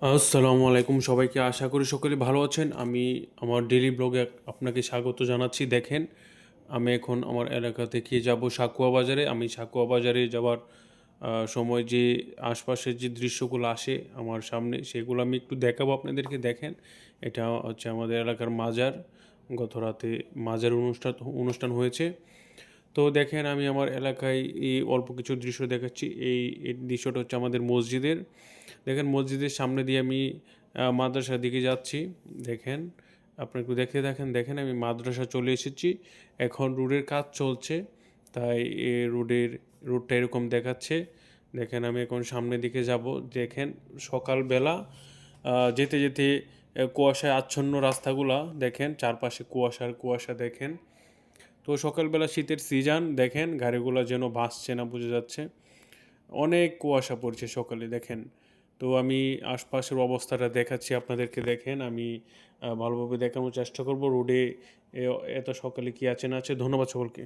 আসসালামু আলাইকুম সবাইকে, আশা করি সকলে ভালো আছেন। আমি আমার ডেইলি ব্লগে আপনাকে স্বাগত জানাচ্ছি। দেখেন, আমি এখন আমার এলাকা থেকে যাব সাকুয়া বাজারে। আমি সাকুয়া বাজারে যাওয়ার সময় যে আশপাশের যে দৃশ্যগুলো আসে আমার সামনে, সেগুলো আমি একটু দেখাবো আপনাদেরকে। দেখেন, এটা হচ্ছে আমাদের এলাকার মাজার। গত রাতে মাজার অনুষ্ঠান হয়েছে। তো দেখেন, আমি আমার এলাকায় এই অল্প কিছু দৃশ্য দেখাচ্ছি। এই দৃশ্যটা হচ্ছে আমাদের মসজিদের। দেখেন, মসজিদের সামনে দিয়ে আমি মাদ্রাসার দিকে যাচ্ছি। দেখেন, আপনি একটু দেখে দেখেন। দেখেন, আমি মাদ্রাসা চলে এসেছি। এখন রোডের কাজ চলছে, তাই রোডটা এরকম দেখাচ্ছে। দেখেন, আমি এখন সামনের দিকে যাব। দেখেন, সকালবেলা যেতে যেতে কুয়াশায় আচ্ছন্ন রাস্তাগুলা দেখেন, চারপাশে কুয়াশার কুয়াশা। দেখেন, তো সকালবেলা শীতের সিজন, দেখেন গাড়িগুলো যেন ভাসছে না, বোঝা যাচ্ছে। অনেক কুয়াশা পড়ছে সকালে, দেখেন। তো আমি আশপাশের অবস্থাটা দেখাচ্ছি আপনাদেরকে। দেখেন, আমি ভালোভাবে দেখানোর চেষ্টা করব রোডে এত সকালে কী আছে না আছে। ধন্যবাদ সকলকে।